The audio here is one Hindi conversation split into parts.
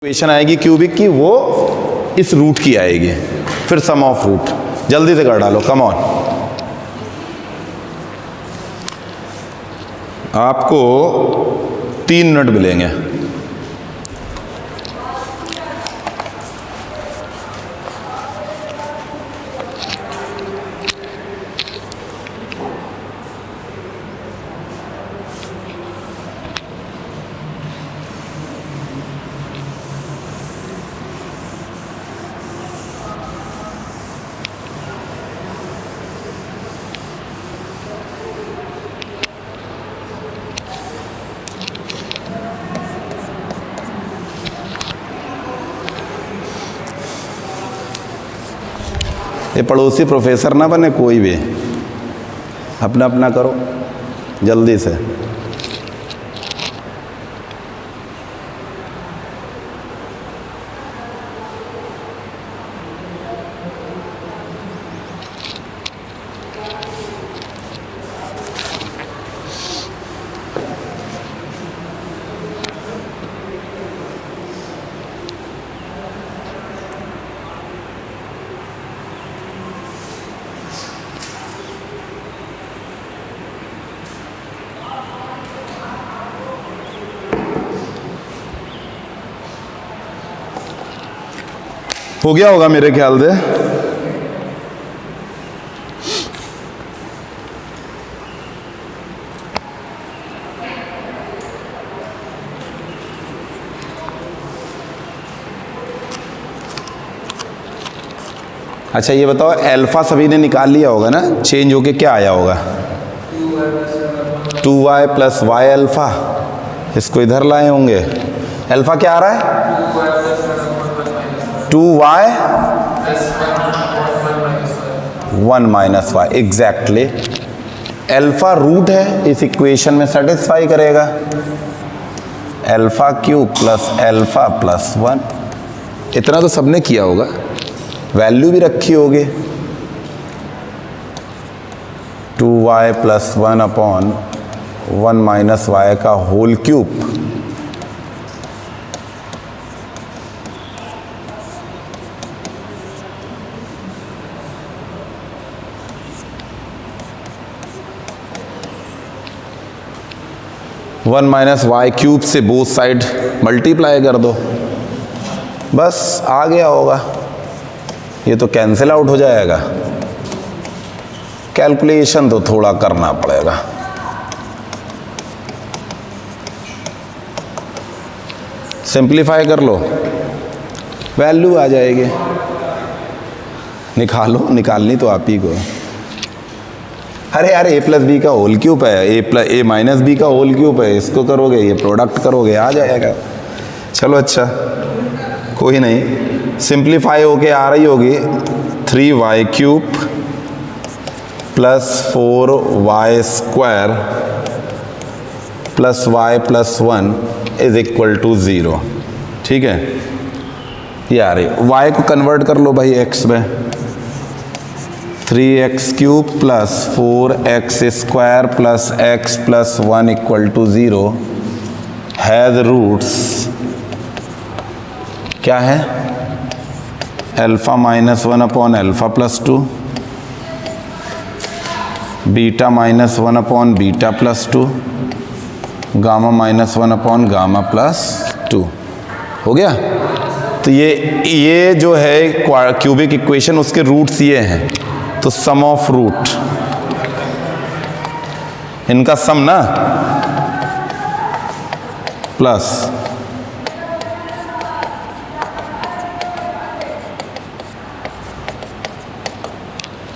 इक्वेशन आएगी क्यूबिक की, वो इस रूट की आएगी, फिर सम ऑफ रूट। जल्दी से कर डालो, कम ऑन। आपको 3 मिनट मिलेंगे। ये पड़ोसी प्रोफेसर ना बने कोई भी, अपना अपना करो जल्दी से। हो गया होगा मेरे ख्याल से। अच्छा ये बताओ, अल्फा सभी ने निकाल लिया होगा ना, चेंज होके क्या आया होगा? 2y plus Y alpha. इसको इधर लाए होंगे। अल्फा क्या आ रहा है? 2y 1 minus y. Exactly, alpha root है, इस इक्वेशन में सेटिस्फाई करेगा। Alpha cube plus alpha plus 1, इतना तो सबने किया होगा, वैल्यू भी रखी होगी। 2y plus 1 upon 1 minus Y का whole cube. One minus Y cube से बोथ साइड मल्टीप्लाई कर दो, बस आ गया होगा। ये तो कैंसिल आउट हो जाएगा। कैलकुलेशन तो थोड़ा करना पड़ेगा। सिंप्लीफाई कर लो, वैल्यू आ जाएगी। निकालो, निकालनी तो आप ही को। अरे यार ए प्लस बी का होल क्यूब है, ए माइनस बी का होल क्यूब है, इसको करोगे, ये प्रोडक्ट करोगे, आ जाएगा। चलो अच्छा, कोई नहीं, सिंप्लीफाई होके आ रही होगी 3y cube plus 4y square plus y plus 1 is equal to 0। ठीक है, ये आ रही। y को कन्वर्ट कर लो भाई x में। 3x cube plus 4x square plus x plus 1 equal to 0 has roots क्या है? Alpha minus 1 upon alpha plus 2, beta minus 1 upon beta plus 2, gamma minus 1 upon gamma plus 2। हो गया? तो ये जो है क्यूबिक इक्वेशन, उसके रूट्स ये हैं। तो सम ऑफ रूट, इनका सम ना, plus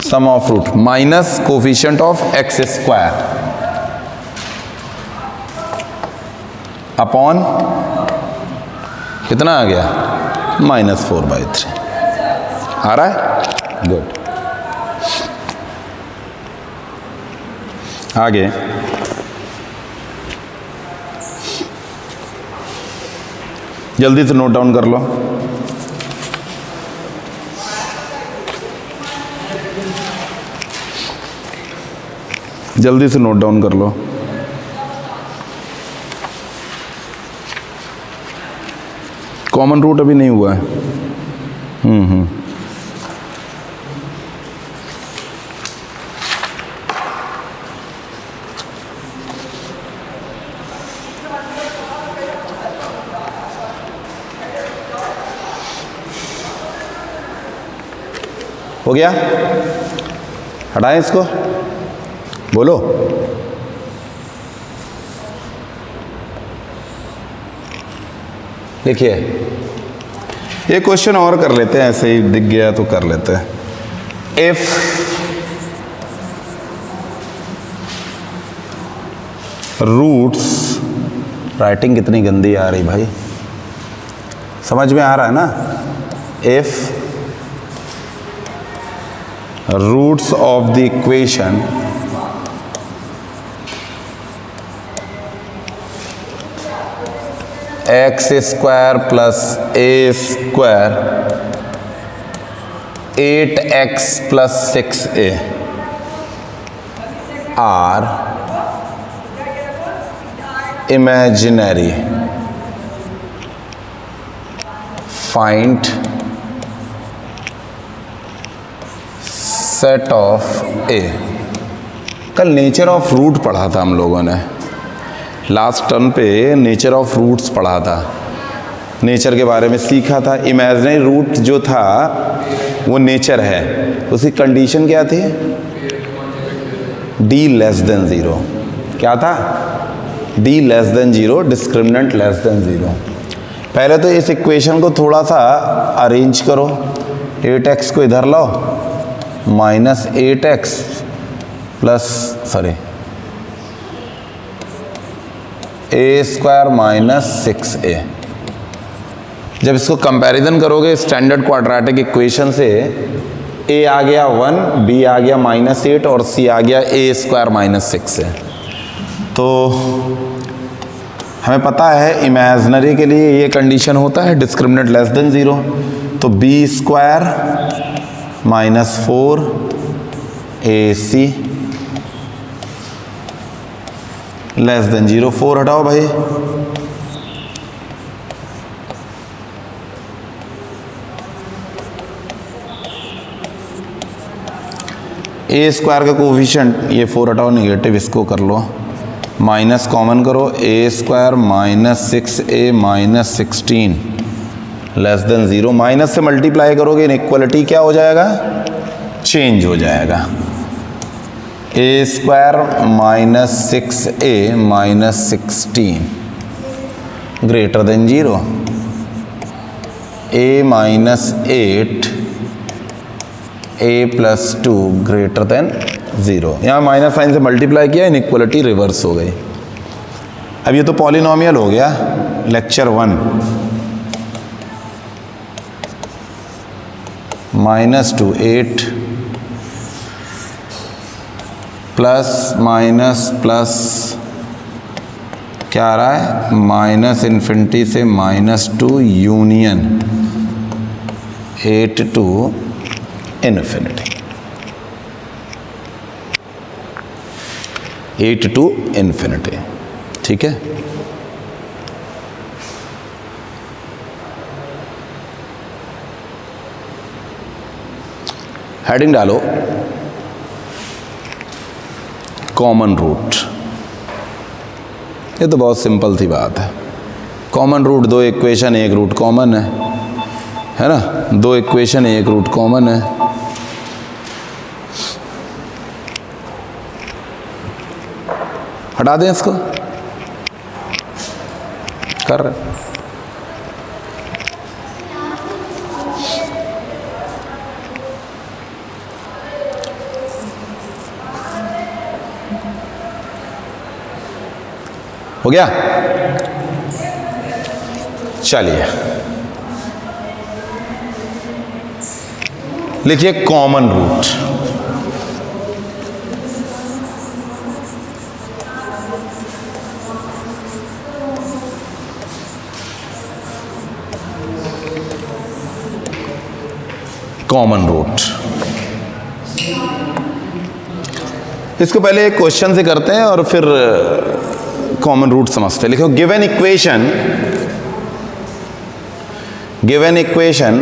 sum of root minus coefficient of x square upon कितना आ गया? -4/3 आ रहा है। गुड। आगे जल्दी से नोट डाउन कर लो। जल्दी से नोट डाउन कर लो। कॉमन रूट अभी नहीं हुआ है। हो गया, हटाएं इसको, बोलो। देखिए ये क्वेश्चन और कर लेते हैं, ऐसे ही दिख गया तो कर लेते हैं। इफ रूट्स, राइटिंग कितनी गंदी आ रही भाई, समझ में आ रहा है ना। If roots of the equation x square plus a square 8x plus 6a are imaginary, find set of A. कल नेचर ऑफ रूट पढ़ा था हम लोगों ने, लास्ट टर्म पे नेचर ऑफ रूट्स पढ़ा था, नेचर के बारे में सीखा था। इमेजिनरी रूट जो था वो नेचर है, उसकी कंडीशन क्या थी, d लेस देन 0। क्या था, d less than 0, discriminant less than 0। पहले तो इस इक्वेशन को थोड़ा सा अरेंज करो, 8x को इधर लाओ, minus 8x plus a square minus 6a। जब इसको कंपैरिजन करोगे स्टैंडर्ड क्वाड्रेटिक इक्वेशन से, a आ गया 1, b आ गया -8 और c आ गया a स्क्वायर माइनस 6 है। तो हमें पता है इमेजिनरी के लिए ये कंडीशन होता है डिस्क्रिमिनेंट लेस देन 0। तो b square -4 AC less than 0। 4 हटाओ भाई, ए स्क्वायर का कोफिशिएंट, ये 4 हटाओ, निगेटिव इसको कर लो, माइनस कॉमन करो, A square minus 6a minus 16 less than 0। Minus से मल्टीप्लाई करोगे, इनइक्वालिटी क्या हो जाएगा, चेंज हो जाएगा। A square minus 6a minus 16 greater than 0, a minus 8 a plus 2 greater than 0। यहाँ माइनस साइन से मल्टीप्लाई किया, इनइक्वालिटी रिवर्स हो गई। अब ये तो पॉलिनोमियल हो गया, लेक्चर 1। -2 8 प्लस माइनस प्लस क्या आ रहा है, माइनस इन्फिनिटी से -2 union 8 to infinity, 8 to infinity. ठीक है, हेडिंग डालो कॉमन रूट। ये तो बहुत सिंपल सी बात है, कॉमन रूट, दो इक्वेशन एक रूट कॉमन है ना, दो इक्वेशन एक रूट कॉमन है। हटा दें इसको, कर रहे हो गया। चलिए लिखिए कॉमन रूट। कॉमन रूट, इसको पहले एक क्वेश्चन से करते हैं और फिर कॉमन रूट समझते हैं। लिखो given equation given equation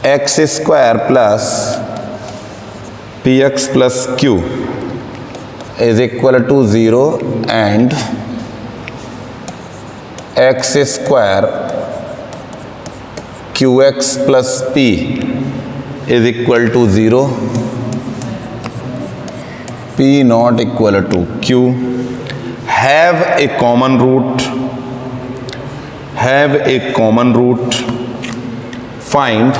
x square plus p x plus q is equal to 0 and x square q x plus p is equal to 0, p not equal to q, have a common root, find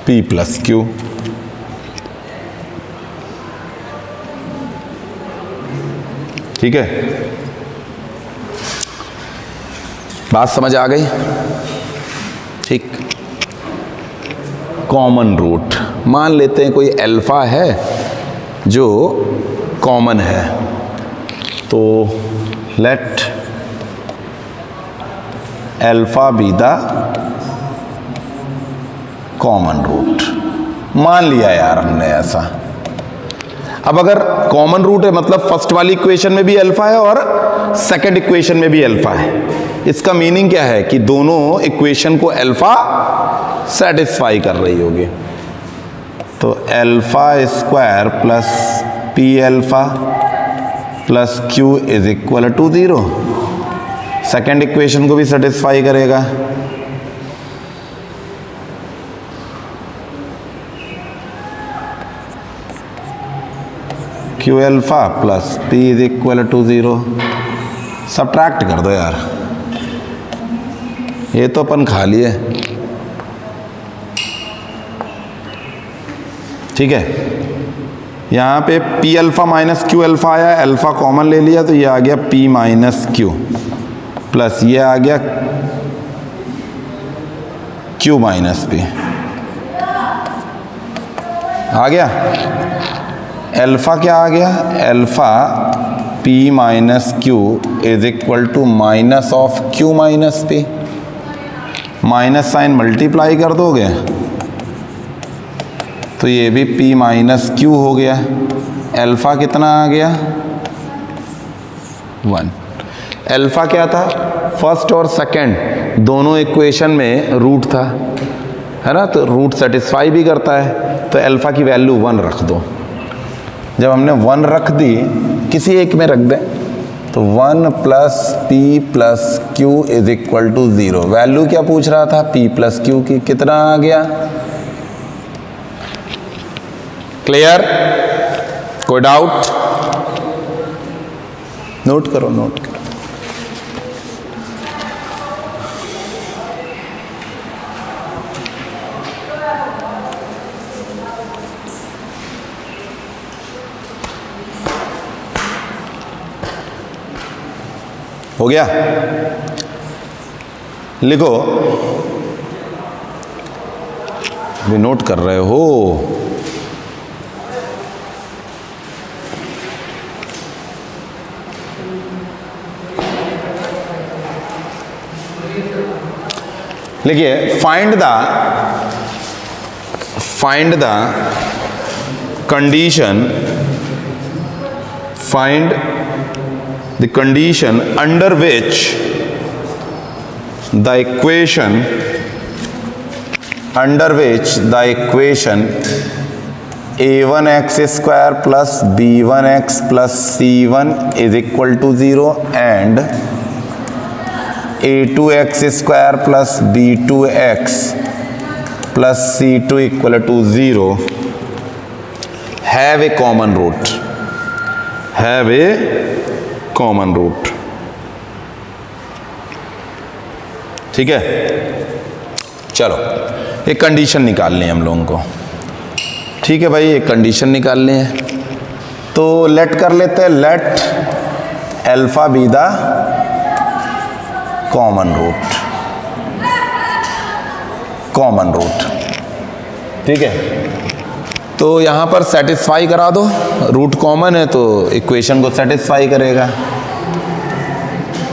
p plus q. ठीक है, बात समझ आ गई? ठीक, कॉमन रूट मान लेते हैं कोई अल्फा है जो कॉमन है, तो let alpha be the common root. मान लिया यार हमने ऐसा। अब अगर कॉमन रूट है मतलब फर्स्ट वाली इक्वेशन में भी अल्फा है और सेकंड इक्वेशन में भी अल्फा है, इसका मीनिंग क्या है कि दोनों इक्वेशन को अल्फा सेटिस्फाई कर रही होगी। तो alpha square plus p alpha plus q is equal to 0, second equation को भी सेटिस्फाई करेगा। Q alpha plus p is equal to 0। Subtract कर दो यार, ये तो अपन खा लिए। ठीक है, यहाँ पे P alpha minus Q alpha आया, अल्फा कॉमन ले लिया तो ये आ गया पी माइनस क्यू प्लस ये आ गया क्यू माइनस पी। आ गया अल्फा, क्या आ गया alpha p minus q is equal to minus of q minus p. Minus sign multiply कर दोगे तो ये भी p माइनस क्यू हो गया। अल्फा कितना आ गया 1। अल्फा क्या था, फर्स्ट और सेकंड दोनों इक्वेशन में रूट था, है ना, तो रूट सेटिस्फाई भी करता है। तो अल्फा की वैल्यू 1 रख दो। जब हमने 1 रख दी, किसी एक में रख दें, तो 1 plus p plus q is equal to 0। Value क्या पूछ रहा था, p प्लस क्यू की, कितना आ गया? क्लियर? कोई डाउट? नोट करो, नोट करो। हो गया? लिखो, अभी नोट कर रहे हो? लिखिए, find the condition, find the condition under which the equation a1x square plus b1x plus c1 is equal to 0 and a2x square plus b2x plus c2 equal to 0 have a common root, have a common root. ठीक है, चलो एक कंडीशन निकालनी है हम लोगों को। ठीक है भाई, एक कंडीशन निकालनी है, तो लेट कर लेते हैं, let alpha be the common root, common root. ठीक है, तो यहाँ पर सेटिस्फाई करा दो, रूट कॉमन है तो इक्वेशन को सेटिस्फाई करेगा।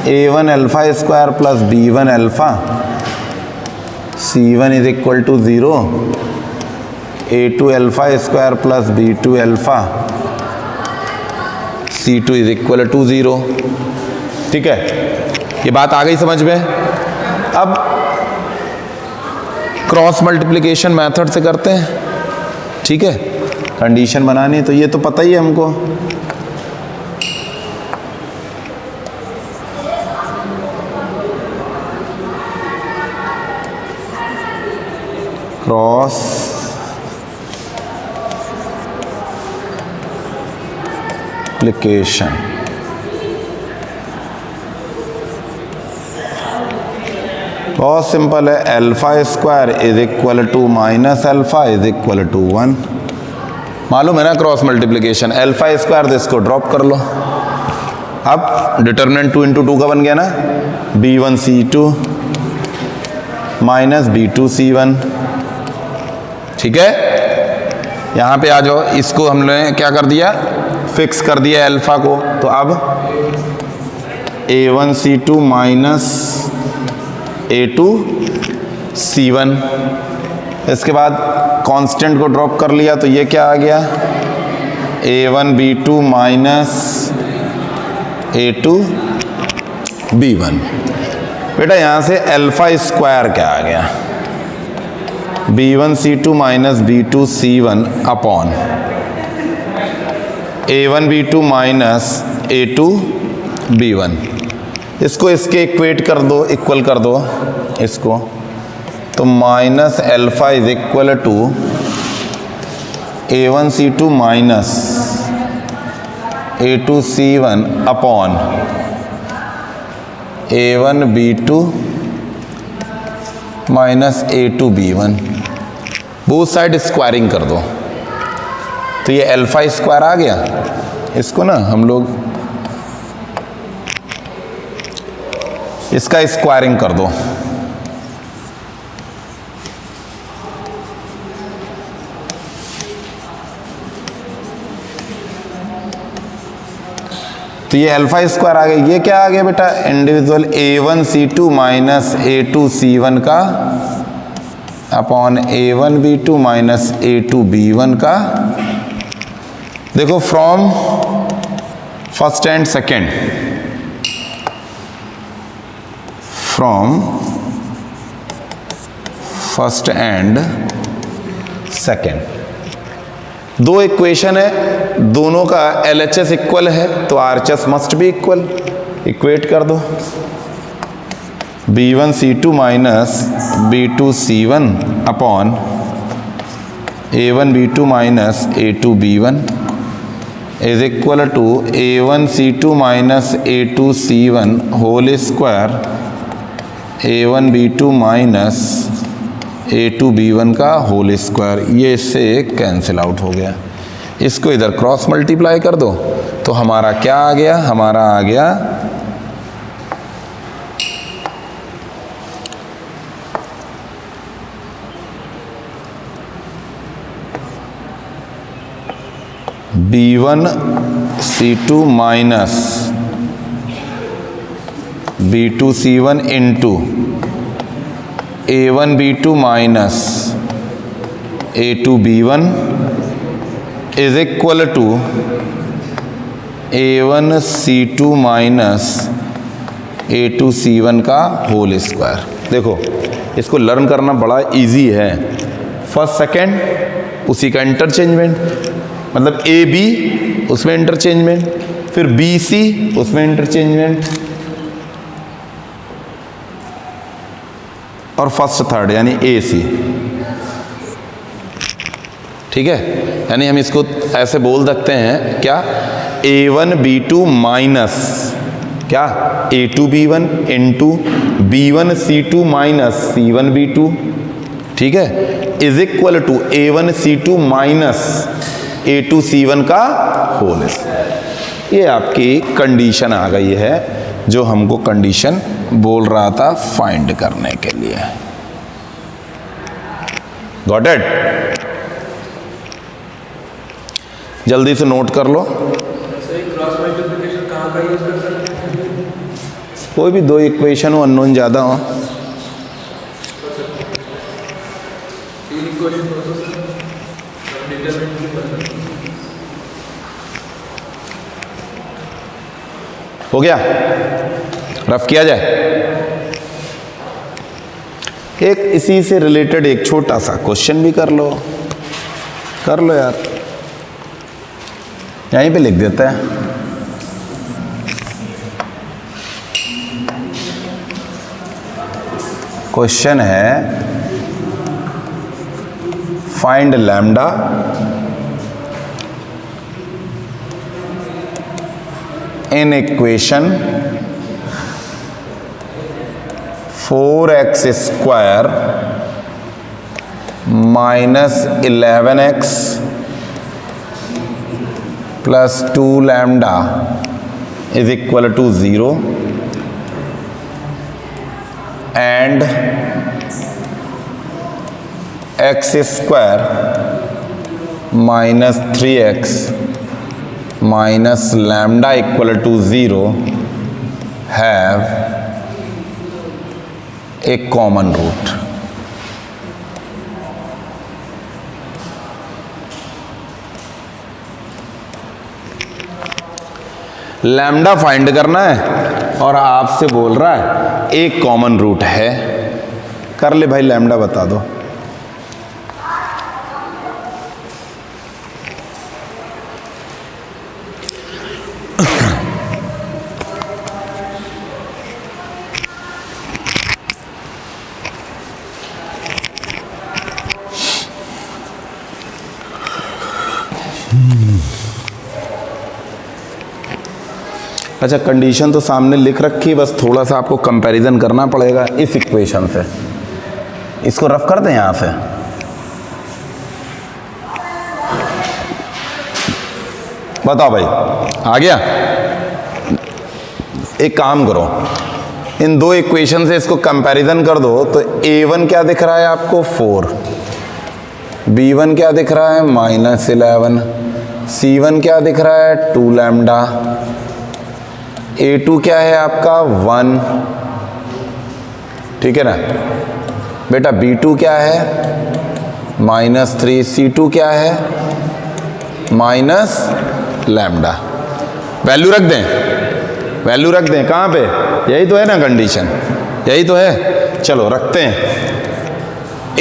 a1 alpha square plus b1 alpha c1 is equal to 0, a2 alpha square plus b2 alpha c2 is equal to 0। ठीक है, ये बात आ गई समझ में। अब क्रॉस मल्टीप्लिकेशन मेथड से करते हैं, ठीक है। कंडीशन बनानी है तो ये तो पता ही है हमको। क्रॉस मल्टीप्लिकेशन बहुत सिंपल है, alpha square is equal to minus alpha is equal to 1। मालूम है ना क्रॉस मल्टीप्लिकेशन, अल्फा स्क्वायर तो इसको ड्रॉप कर लो। अब डिटरमिनेंट 2 इंटू 2 का बन गया ना, b1c2 माइनस b2c1, ठीक है। यहां पे आ जाओ, इसको हमने क्या कर दिया, फिक्स कर दिया अल्फा को। तो अब a1c2 माइनस a2c1, इसके बाद कांस्टेंट को ड्रॉप कर लिया तो ये क्या आ गया, a1b2 माइनस a2b1। बेटा यहां से अल्फा स्क्वायर क्या आ गया, b1c2 minus b2c1 upon a1b2 minus a2b1। इसको इसके इक्वेट कर दो, इक्वल कर दो इसको, तो minus alpha is equal to a1c2 minus a2c1 upon a1b2 minus a2b1। Both side squaring कर दो तो ये अल्फा स्क्वायर आ गया। इसको ना हम लोग इसका स्क्वायरिंग कर दो, तो ये अल्फा स्क्वायर आ गया। ये क्या आ गया बेटा, इंडिविजुअल a1c2 माइनस a2c1 का अपॉन a1b2 माइनस a2b1 का। देखो from first and second, from first and second, दो इक्वेशन है, दोनों का LHS इक्वल है तो RHS must be equal. Equate कर दो, b1c2 minus b2c1 upon a1b2 minus a2b1 is equal to a1c2 minus a2c1 whole square a1b2 minus a2b1 का होल स्क्वायर। ये इससे कैंसिल आउट हो गया। इसको इधर क्रॉस मल्टीप्लाई कर दो तो हमारा क्या आ गया, हमारा आ गया b1c2 minus b2c1 into a1b2 minus a2b1 is equal to a1c2 minus a2c1 का होल स्क्वायर। देखो इसको लर्न करना बड़ा इजी है। फर्स्ट सेकेंड उसी का इंटरचेंजमेंट, मतलब ए बी उसमें इंटरचेंजमेंट, फिर बी सी उसमें इंटरचेंजमेंट, और फर्स्ट थर्ड यानी ए सी, ठीक है। यानी हम इसको ऐसे बोल सकते हैं क्या, a1b2 माइनस क्या a2b1 into b1c2 minus c1b2, ठीक है, is equal to a1c2 minus a2c1 का होल स्क्वायर। ये आपकी कंडीशन आ गई है जो हमको कंडीशन बोल रहा था फाइंड करने के लिए। Got it? जल्दी से नोट कर लो। क्रॉस मल्टीप्लिकेशन कहाँ का यूज कर सकते हैं? कोई भी दो इक्वेशन हो, अननोन ज्यादा हो। तीन इक्वेशन हो गया? रफ किया जाए। एक इसी से रिलेटेड एक छोटा सा क्वेश्चन भी कर लो यार, यहीं पे लिख देते हैं। क्वेश्चन है find lambda in equation 4x स्क्वायर minus 11x plus 2 lambda is equal to 0 and x स्क्वायर minus 3x minus lambda equal to 0 have a common root. Lambda find करना है और आपसे बोल रहा है एक कॉमन रूट है। कर ले भाई, लैम्डा बता दो। अच्छा, कंडीशन तो सामने लिख रखी है, बस थोड़ा सा आपको कंपैरिजन करना पड़ेगा इस इक्वेशन से। इसको रफ कर दें यहां से। बताओ भाई, आ गया? एक काम करो, इन दो इक्वेशन से इसको कंपैरिजन कर दो। तो a1 क्या दिख रहा है आपको 4, b1 क्या दिख रहा है -11, c1 क्या दिख रहा है 2 लैम्डा, a2 क्या है आपका 1, ठीक है ना बेटा। b2 क्या है -3, c2 क्या है माइनस लैम्डा। वैल्यू रख दें, कहाँ पे? यही तो है ना कंडीशन, यही तो है। चलो रखते हैं।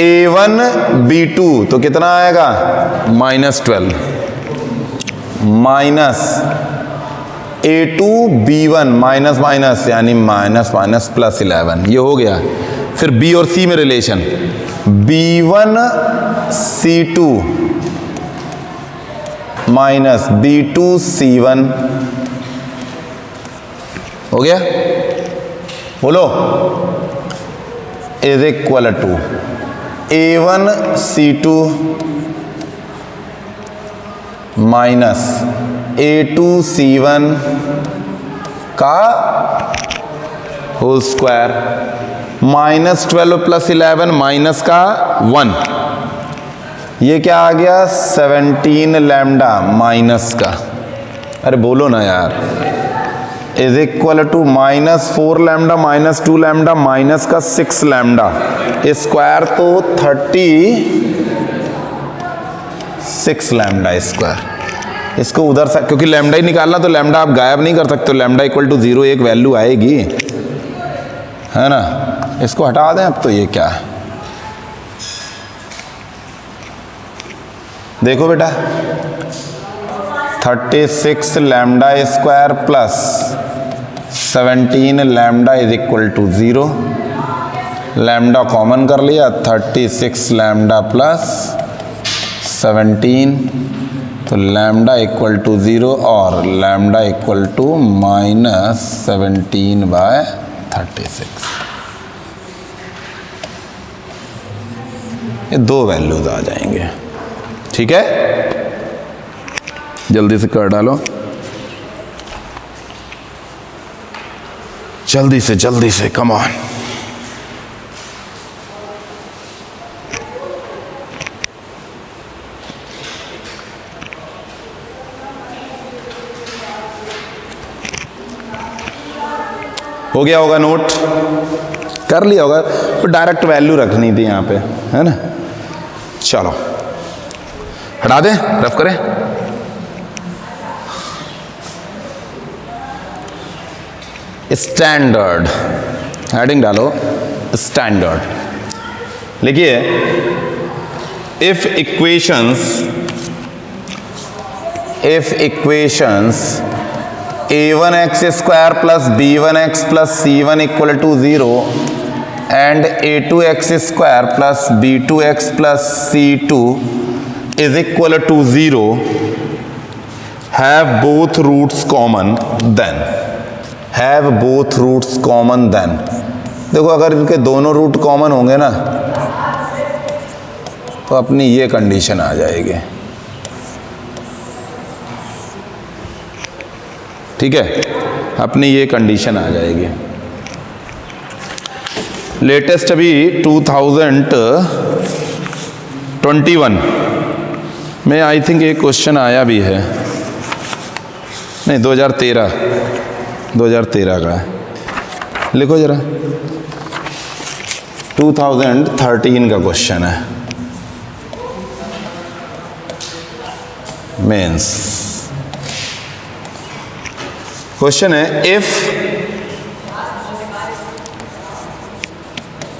a1 b2 तो कितना आएगा -12 minus a2 b1 minus minus यानी माइनस माइनस प्लस 11, ये हो गया। फिर b और c में relation, b1 c2 minus b2 c1 हो गया। बोलो, is equal to a1 c2 minus a2 c1 का होल स्क्वायर, -12 प्लस 11 माइनस का 1, ये क्या आ गया 17 लैम्डा माइनस का। अरे बोलो ना यार, is equal to -4 lambda minus 2 lambda minus का 6 लैम्डा, स्क्वायर तो 36 लैम्डा स्क्वायर। इसको उधर से, क्योंकि लैम्डा ही निकालना, तो लैम्डा आप गायब नहीं कर सकते। लैम्डा इक्वल टू 0 एक वैल्यू आएगी, है ना। इसको हटा दें अब। तो ये क्या है देखो बेटा, 36 lambda square plus 17 lambda is equal to 0। Lambda common कर लिया, 36 लैम्डा प्लस 17, तो लैम्डा इक्वल टू 0 और लैम्डा इक्वल टू -17/36। ये दो वैल्यूज आ जाएंगे, ठीक है। जल्दी से कर डालो, जल्दी से, कम ऑन। हो गया होगा, नोट कर लिया होगा। तो डायरेक्ट वैल्यू रखनी थी यहाँ पे, है ना। चलो हटा दें, रफ करें। स्टैंडर्ड, हेडिंग डालो स्टैंडर्ड। लिखिए if equations a1x square plus b1x plus c1 equal to 0 and a2x square plus b2x plus c2 is equal to 0 have both roots common then, have both roots common then. देखो अगर इनके दोनों रूट कॉमन होंगे ना तो अपनी ये कंडीशन आ जाएगी, ठीक है, अपनी ये कंडीशन आ जाएगी। लेटेस्ट अभी 2021 में आई थिंक एक क्वेश्चन आया भी है, नहीं 2013 का है, लिखो जरा 2013 का क्वेश्चन है मेंस। क्वेश्चन है if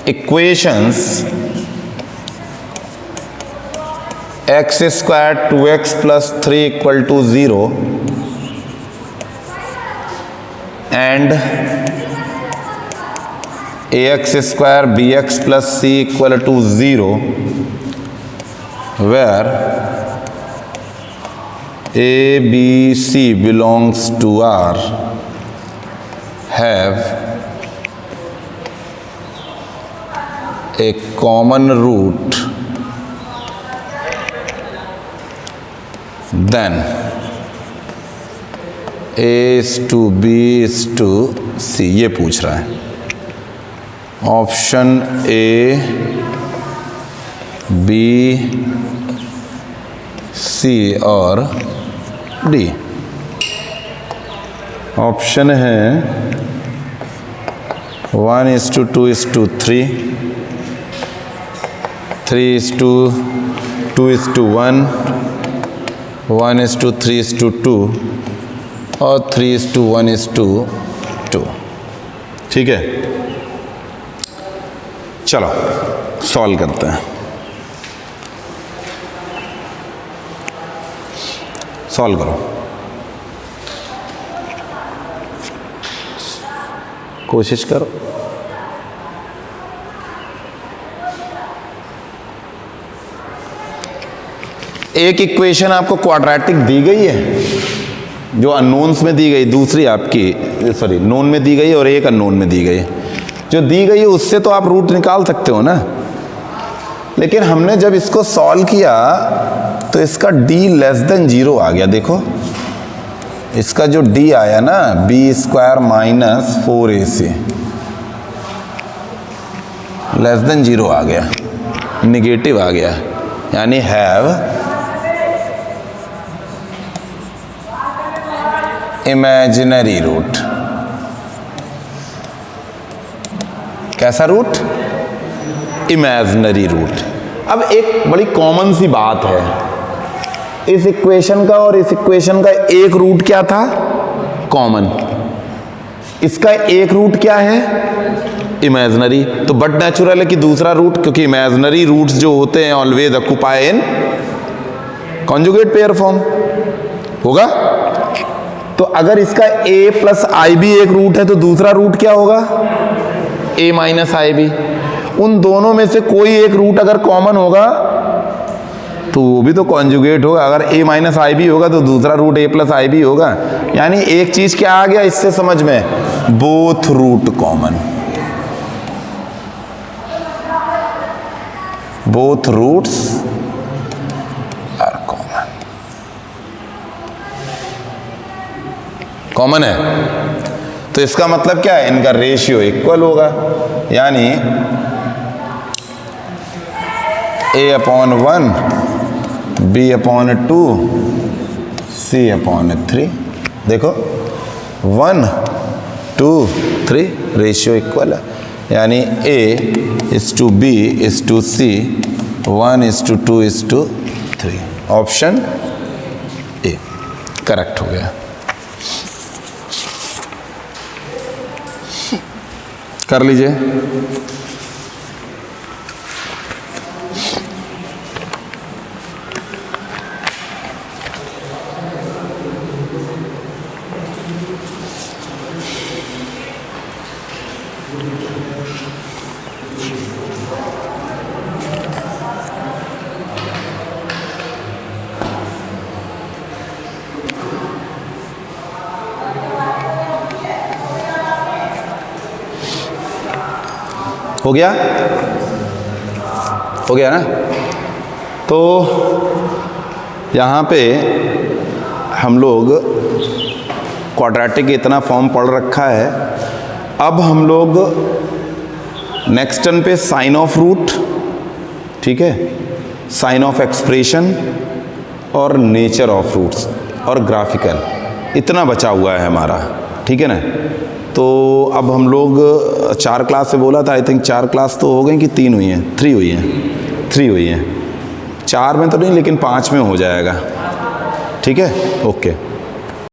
equations x square 2x plus 3 equal to 0 and ax square bx plus c equal to 0 where a b c belongs to R have a common root, then a is to b is to c। ये पूछ रहा है ऑप्शन ए बी सी और डी। ऑप्शन है 1:2:3, 3:2:1, 1:3:2 और 3:1:2। ठीक है, चलो सॉल्व करते हैं। सॉल्व करो, कोशिश करो। एक इक्वेशन आपको क्वाड्रेटिक दी गई है जो अननोन्स में दी गई, दूसरी आपकी सॉरी नोन में दी गई और एक अननोन में दी गई। जो दी गई है उससे तो आप रूट निकाल सकते हो ना, लेकिन हमने जब इसको सॉल्व किया तो इसका d लेस देन 0 आ गया। देखो इसका जो d आया ना b² minus 4ac less than 0 आ गया, निगेटिव आ गया, यानी हैव इमेजिनरी रूट। कैसा रूट? Imaginary root. अब एक बड़ी कॉमन सी बात है, इस इक्वेशन का और इस इक्वेशन का एक रूट क्या था? कॉमन। इसका एक रूट क्या है? इमेजिनरी। तो बट नेचुरल है कि दूसरा रूट, क्योंकि इमेजिनरी रूट्स जो होते हैं always occupy in conjugate pair form होगा। तो अगर इसका a प्लस आई बी एक रूट है तो दूसरा रूट क्या होगा? a minus i b. उन दोनों में से कोई एक रूट अगर कॉमन होगा तो वो भी तो कॉन्जुगेट होगा। अगर a माइनस आई बी होगा तो दूसरा root a plus i b होगा। यानी एक चीज क्या आ गया इससे समझ में? Both root common, both roots are common. Common है तो इसका मतलब क्या है? इनका रेशियो इक्वल होगा, यानी a/1 b/2 c/3। देखो 1 2 3 रेशियो इक्वल है, यानी a:b:c 1:2:3। ऑप्शन ए करेक्ट हो गया। कर लीजिए। हो गया? हो गया ना? तो यहाँ पे हम लोग क्वाड्रेटिक इतना फॉर्म पढ़ रखा है। अब हम लोग नेक्स्ट टर्न पे साइन ऑफ रूट, ठीक है, साइन ऑफ एक्सप्रेशन और नेचर ऑफ रूट्स और ग्राफिकल, इतना बचा हुआ है हमारा, ठीक है ना। तो अब हम लोग 4 क्लास से बोला था, आई थिंक 4 क्लास तो हो गई कि 3 हुई हैं? 3 हुई हैं, 3 हुई हैं। 4 में तो नहीं, लेकिन 5 में हो जाएगा, ठीक है। ओके।